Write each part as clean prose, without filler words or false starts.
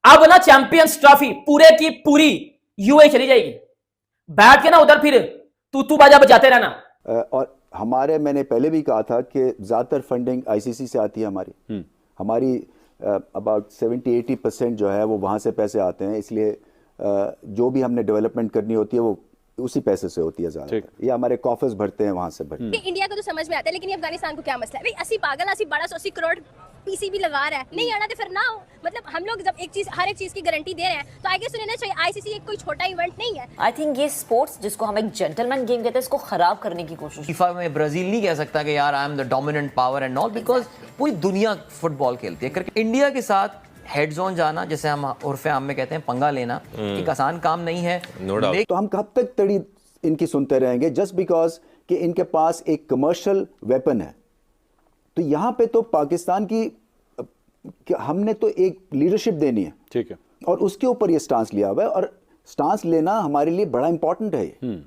अब ना champions trophy पूरे की पूरी यूए चली जाएगी। बैठ के ना उधर फिर तू बाजा बजाते रहना। और हमारे, मैंने पहले भी कहा था कि ज़्यादातर फंडिंग आईसीसी से आती है हमारी अबाउट 70-80% जो है वो वहाँ से पैसे आते हैं, इसलिए जो भी हमने डेवलपमेंट करनी होती है वो उसी पैसे से होती है ज़्यादातर। ये हमारे कॉफर्स भरते हैं, वहाँ से भरते हैं। इंडिया को तो समझ में आता है, लेकिन ये अफगानिस्तान को क्या मसला है भाई? 80 पागल 80 1280 करोड़ पीसीबी लगा रहा है, नहीं आना तो फिर ना हो। मतलब हम लोग जब एक चीज, हर एक चीज की गारंटी दे रहे हैं, तो आगे सुनना चाहिए आईसीसी एक कोई छोटा इवेंट नहीं है। आई थिंक ये स्पोर्ट्स जिसको हम एक जेंटलमैन गेम कहते हैं, इसको खराब करने की कोशिश। फीफा में ब्राजील नहीं कह सकता कि यार I am the dominant power and all, because पूरी दुनिया फुटबॉल खेलती है। क्रिकेट इंडिया के साथ हेड जोन जाना, जैसे हम उर्फे आम में कहते हैं, पंगा लेना एक आसान काम नहीं है। तो हम कब तक तड़ी इनकी सुनते रहेंगे जस्ट बिकॉज कि इनके पास एक कमर्शियल वेपन है? तो यहाँ पे तो पाकिस्तान की हमने तो एक लीडरशिप देनी है, ठीक है, और उसके ऊपर ये स्टांस लिया हुआ है, और स्टांस लेना हमारे लिए बड़ा इंपॉर्टेंट है।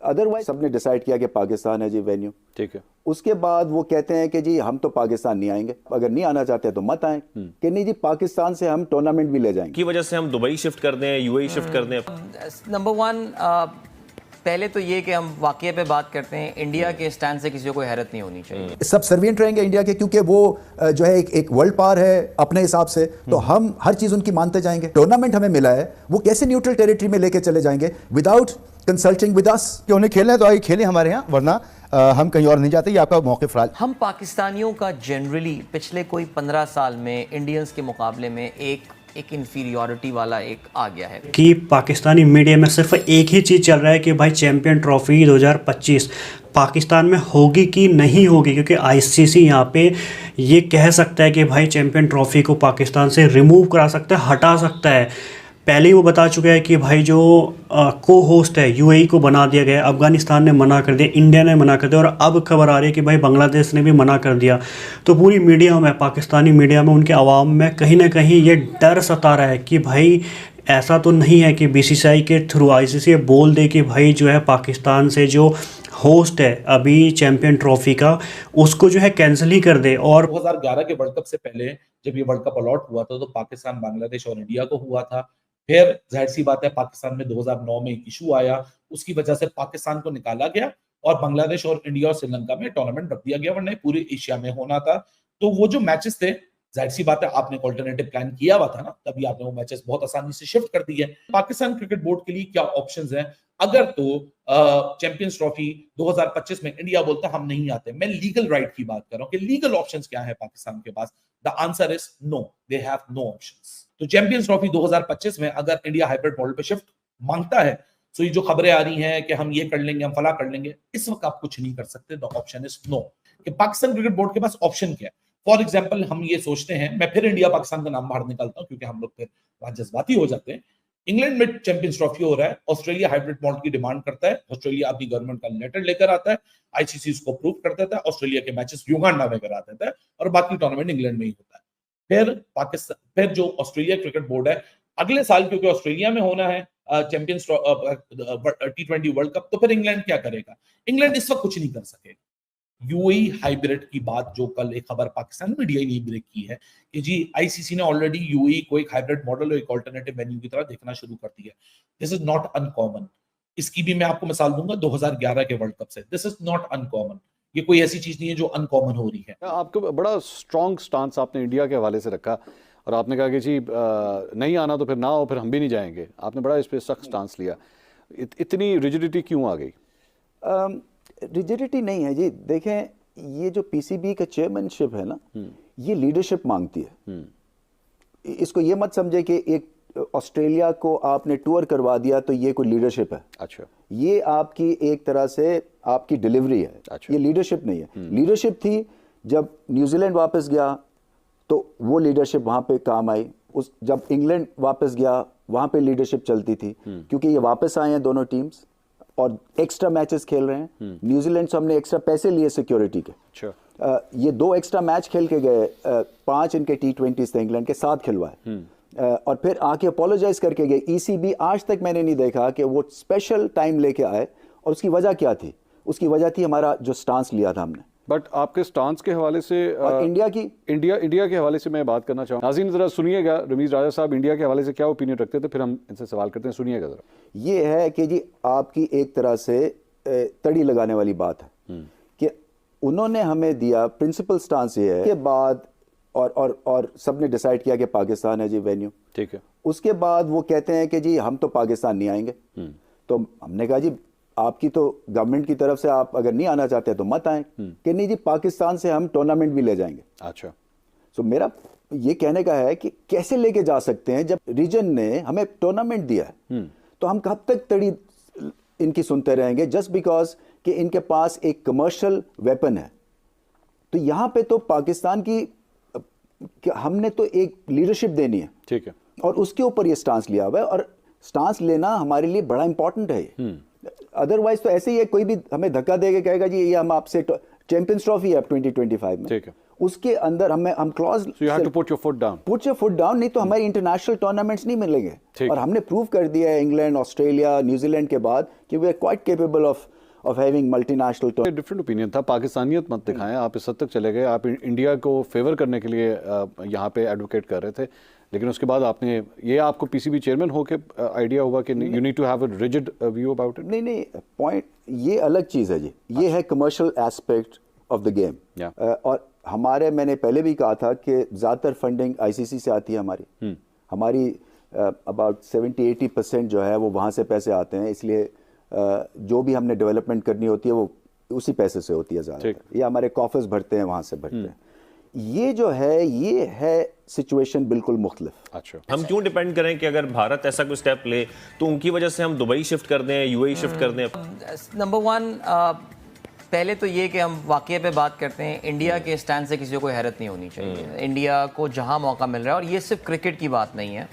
अदरवाइज सबने डिसाइड किया कि पाकिस्तान है जी वेन्यू, ठीक है। उसके बाद वो कहते हैं कि जी हम तो पाकिस्तान नहीं आएंगे, अगर नहीं आना चाहते तो मत आए, कि नहीं जी पाकिस्तान से हम टूर्नामेंट भी ले जाएंगे। की वजह से हम दुबई शिफ्ट कर दें, यूएई शिफ्ट कर दें। नंबर वन, पहले तो ये कि हम वाकये पे बात करते हैं, इंडिया के स्टैंड से किसी को कोई हैरत नहीं होनी चाहिए। सब सर्वियंट रहेंगे इंडिया के, क्योंकि वो जो है एक वर्ल्ड पावर है अपने हिसाब से, तो हम हर चीज उनकी मानते जाएंगे। टूर्नामेंट हमें मिला है, वो कैसे न्यूट्रल टेरिटरी में लेके चले जाएंगे विदाउट कंसल्टिंग विद अस? कि उन्हें खेलना है तो आइए खेलें हमारे यहाँ, वरना हम कहीं और नहीं जाते। ये आपका मौक़िफ़ राज। हम पाकिस्तानियों का जनरली पिछले कोई 15 साल में इंडियंस के मुकाबले में एक इन्फीरियॉरिटी वाला एक आ गया है कि पाकिस्तानी मीडिया में सिर्फ एक ही चीज़ चल रहा है कि भाई चैंपियन ट्रॉफी 2025 पाकिस्तान में होगी कि नहीं होगी, क्योंकि आईसीसी यहाँ पे ये कह सकता है कि भाई चैंपियन ट्रॉफी को पाकिस्तान से रिमूव करा सकता है, हटा सकता है। पहले ही वो बता चुका है कि भाई जो को होस्ट है यूएई को बना दिया गया, अफगानिस्तान ने मना कर दिया, इंडिया ने मना कर दिया, और अब खबर आ रही है कि भाई बांग्लादेश ने भी मना कर दिया। तो पूरी मीडिया में, पाकिस्तानी मीडिया में, उनके आवाम में कहीं ना कहीं ये डर सता रहा है कि भाई ऐसा तो नहीं है कि बीसीसीआई के थ्रू आईसीसी बोल दे कि भाई जो है पाकिस्तान से जो होस्ट है अभी चैंपियन ट्रॉफी का, उसको जो है कैंसिल ही कर दे। और 2011 के वर्ल्ड कप से पहले जब ये वर्ल्ड कप अलॉट हुआ था तो पाकिस्तान, बांग्लादेश और इंडिया को हुआ था। फिर जाहिर सी बात है पाकिस्तान में 2009 में एक इशू आया, उसकी वजह से पाकिस्तान को निकाला गया और बांग्लादेश और इंडिया और श्रीलंका में टूर्नामेंट रख दिया गया, वरना पूरे एशिया में होना था। तो वो जो मैचेस थे, जाहिर सी बात है आपने एक ऑल्टरनेटिव प्लान किया हुआ था ना, तभी आपने वो मैचेस बहुत आसानी से शिफ्ट कर दिए। पाकिस्तान क्रिकेट बोर्ड के लिए क्या ऑप्शंस हैं? अगर तो चैंपियंस ट्रॉफी 2025 में इंडिया बोलता हम नहीं आते, मैं लीगल राइट की बात कर रहा हूं कि लीगल ऑप्शंस क्या है पाकिस्तान के पास। The answer is no, they have no options. तो चैंपियंस ट्रॉफी 2025 में अगर इंडिया हाइब्रिड मॉडल पे शिफ्ट मांगता है, तो ये जो खबरें आ रही हैं कि हम ये कर लेंगे, हम फला कर लेंगे, इस वक्त आप कुछ नहीं कर सकते। The option is no. कि पाकिस्तान क्रिकेट बोर्ड के पास ऑप्शन क्या है? फॉर एग्जाम्पल हम ये सोचते हैं, मैं फिर इंडिया पाकिस्तान का नाम बाहर निकालता हूं क्योंकि हम लोग फिर वहां जज्बाती हो जाते हैं। इंग्लैंड में चैंपियंस ट्रॉफी हो रहा है, ऑस्ट्रेलिया हाइब्रिड मॉडल की डिमांड करता है, ऑस्ट्रेलिया अपनी गवर्नमेंट का लेटर लेकर आता है, आईसीसी उसको अप्रूव कर देता है, ऑस्ट्रेलिया के मैचेस युगांडा में करा देता है और बाकी टूर्नामेंट इंग्लैंड में ही होता है। फिर पाकिस्तान, फिर जो ऑस्ट्रेलिया क्रिकेट बोर्ड है अगले साल, क्योंकि ऑस्ट्रेलिया में होना है चैंपियंस T20 वर्ल्ड कप, तो फिर इंग्लैंड क्या करेगा? इंग्लैंड इस वक्त कुछ नहीं कर सकेगा। यूएई हाइब्रिड की बात जो कल एक खबर पाकिस्तान मीडिया ने ब्रेक की है कि जी आईसीसी ने ऑलरेडी यूएई को एक हाइब्रिड मॉडल और एक अल्टरनेटिव वेन्यू की तरह देखना शुरू कर दिया। This is not uncommon. इसकी भी मैं आपको मिसाल दूंगा 2011 के वर्ल्ड कप से। This is not uncommon. ये कोई ऐसी चीज नहीं है जो अनकॉमन हो रही है। आपको बड़ा स्ट्रॉन्ग स्टांस आपने इंडिया के हवाले से रखा और आपने कहा कि जी नहीं आना तो फिर ना हो, फिर हम भी नहीं जाएंगे। आपने बड़ा इस पर सख्त स्टांस लिया। इतनी रिजिडिटी क्यों आ गई? रिजिडिटी नहीं है जी। देखें, ये जो पीसीबी का चेयरमैनशिप है ना, ये लीडरशिप मांगती है। इसको ये मत समझे कि एक ऑस्ट्रेलिया को आपने टूर करवा दिया तो ये कोई लीडरशिप है। अच्छा, ये आपकी एक तरह से आपकी डिलीवरी है। अच्छा। ये लीडरशिप नहीं है। लीडरशिप थी जब न्यूजीलैंड वापस गया तो वो लीडरशिप वहां पे काम आई। उस जब इंग्लैंड वापस गया वहां पे लीडरशिप चलती थी, क्योंकि ये वापस आए हैं दोनों टीम्स और एक्स्ट्रा मैचेस खेल रहे हैं। न्यूजीलैंड से हमने एक्स्ट्रा पैसे लिए सिक्योरिटी के। अच्छा। ये 2 एक्स्ट्रा मैच खेल के गए, 5 इनके T20 थे, इंग्लैंड के 7 खिलवाए और फिर आके अपोलोजाइज करके गए। ईसीबी आज तक मैंने नहीं देखा कि वो स्पेशल टाइम लेके आए। और उसकी वजह क्या थी? उसकी वजह थी हमारा जो स्टांस लिया था हमने बट आपके स्टांस के हवाले से और इंडिया के हवाले से मैं बात करना चाहूँगा। नाज़रीन ज़रा सुनिएगा, रमीज़ राजा साहब इंडिया के हवाले से क्या ओपिनियन रखते थे, फिर हम इनसे सवाल करते हैं, सुनिएगा ज़रा। ये है कि जी आपकी एक तरह से तड़ी लगाने वाली बात है कि उन्होंने हमें दिया, प्रिंसिपल स्टांस ये है के बाद और सबने डिसाइड किया कि पाकिस्तान है जी वेन्यू, ठीक है। उसके बाद वो कहते हैं कि जी हम तो पाकिस्तान नहीं आएंगे। तो हमने कहा जी आपकी तो गवर्नमेंट की तरफ से आप अगर नहीं आना चाहते तो मत आए, कि नहीं जी पाकिस्तान से हम टूर्नामेंट भी ले जाएंगे। अच्छा, तो मेरा ये कहने का है कि कैसे लेके जा सकते हैं जब रीजन ने हमें टूर्नामेंट दिया है, तो हम कब तक तड़ी इनकी सुनते रहेंगे जस्ट बिकॉज कि इनके पास एक कमर्शियल वेपन है। तो यहाँ पे तो पाकिस्तान की हमने तो एक लीडरशिप देनी है, ठीक है, और उसके ऊपर ये स्टांस लिया हुआ है, और स्टांस लेना हमारे लिए बड़ा इंपॉर्टेंट है। अदरवाइज तो ऐसे ही है, कोई भी हमें धक्का देके कहेगा जी ये हम आपसे चैंपियंस ट्रॉफी है 2025 में, ठीक है, उसके अंदर हम clause you have to put your foot down, नहीं तो हमारी इंटरनेशनल टूर्नामेंट्स नहीं मिलेंगे। और हमने प्रूव कर दिया है इंग्लैंड, ऑस्ट्रेलिया, न्यूजीलैंड के बाद कि we are quite capable of having multinational tournament. Different opinion था, पाकिस्तानियत मत दिखाएं, आप इस हद तक चले गए, आप इंडिया को फेवर करने के लिए यहाँ पे एडवोकेट कर रहे थे, लेकिन उसके बाद आपने ये आपको पीसीबी चेयरमैन होके आइडिया हुआ कि you need to have a rigid view about it. नहीं, पॉइंट ये अलग चीज़ है जी, ये है commercial aspect of the game. और हमारे, मैंने पहले भी कहा था कि ज़्यादातर फंडिंग आईसीसी से आती है हमारी अबाउट 70-80% जो है वो वहाँ से पैसे आते हैं, इसलिए जो भी हमने डेवलपमेंट करनी होती है वो उसी पैसे से होती है ज़्यादातर, ये हमारे कॉफर्स भरते हैं वहाँ से भरते हैं। ये जो है ये है सिचुएशन बिल्कुल मुख्तलिफ। अच्छा, हम क्यों डिपेंड करें कि अगर भारत ऐसा कोई स्टेप ले तो उनकी वजह से हम दुबई शिफ्ट कर दें, यूएई शिफ्ट कर दें? नंबर वन, पहले तो ये कि हम वाक़ये पे बात करते हैं, इंडिया के स्टैंड से किसी को कोई हैरत नहीं होनी चाहिए। इंडिया को जहां मौका मिल रहा है, और ये सिर्फ क्रिकेट की बात नहीं है,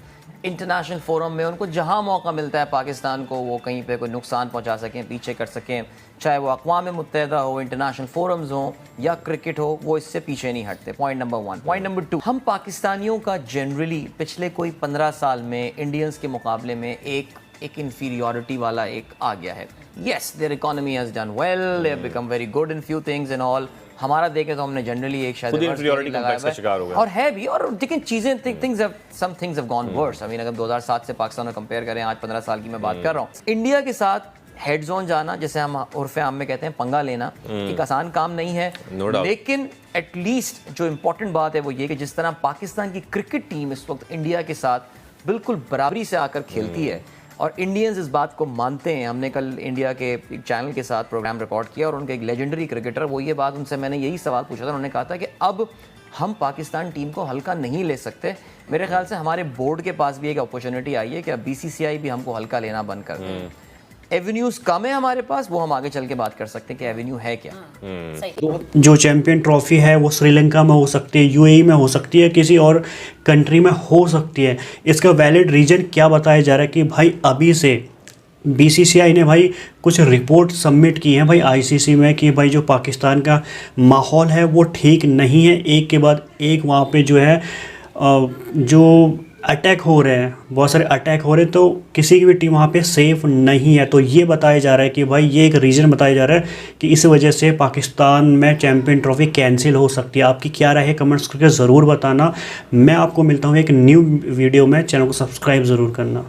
इंटरनेशनल फोरम में उनको जहां मौका मिलता है पाकिस्तान को वो कहीं पे कोई नुकसान पहुंचा सकें, पीछे कर सकें, चाहे वो अक़वाम मुत्तहिदा हो, इंटरनेशनल फोरम्स हो या क्रिकेट हो, वो इससे पीछे नहीं हटते। Point number one. Point number two, हम पाकिस्तानियों का जनरली पिछले कोई 15 साल में इंडियंस के मुकाबले में एक इंफीरियॉरिटी वाला एक आ गया है। Yes, there economy has done well, they have become very good in few things and all. हमारा देखे तो हमने जनरली एक शायद इंफीरियॉरिटी कॉम्प्लेक्स का शिकार हो गए, और है भी, और लेकिन चीजें some things have gone worse. I mean अगर 2007 से पाकिस्तान में कंपेयर करें, आज 15 साल की मैं बात कर रहा हूँ, इंडिया के साथ हेड जोन जाना, जैसे हम उर्फ़े आम में कहते हैं पंगा लेना, एक आसान काम नहीं है। लेकिन एटलीस्ट जो इम्पोर्टेंट बात है वो ये कि जिस तरह पाकिस्तान की क्रिकेट टीम इस वक्त इंडिया के साथ बिल्कुल बराबरी से आकर खेलती है, और इंडियंस इस बात को मानते हैं। हमने कल इंडिया के एक चैनल के साथ प्रोग्राम रिकॉर्ड किया, और उनके एक लेजेंडरी क्रिकेटर, वो ये बात, उनसे मैंने यही सवाल पूछा था, उन्होंने कहा था कि अब हम पाकिस्तान टीम को हल्का नहीं ले सकते। मेरे ख्याल से हमारे बोर्ड के पास भी एक अपॉर्चुनिटी आई है कि अब बीसीसीआई भी हमको हल्का लेना बंद कर दे। एवेन्यूज कम है हमारे पास, वो हम आगे चल के बात कर सकते हैं कि एवेन्यू है क्या। जो चैंपियन ट्रॉफी है वो श्रीलंका में हो सकती है, यूएई में हो सकती है, किसी और कंट्री में हो सकती है। इसका वैलिड रीजन क्या बताया जा रहा है कि भाई अभी से बीसीसीआई ने भाई कुछ रिपोर्ट सबमिट की है भाई आईसीसी में कि भाई जो पाकिस्तान का माहौल है वो ठीक नहीं है, एक के बाद एक वहाँ पे जो है जो अटैक हो रहे हैं, बहुत सारे अटैक हो रहे हैं, तो किसी की भी टीम वहाँ पे सेफ़ नहीं है। तो ये बताया जा रहा है कि भाई ये एक रीज़न बताया जा रहा है कि इस वजह से पाकिस्तान में चैंपियन ट्रॉफी कैंसिल हो सकती है। आपकी क्या राय है कमेंट्स करके ज़रूर बताना। मैं आपको मिलता हूँ एक न्यू वीडियो में, चैनल को सब्सक्राइब ज़रूर करना।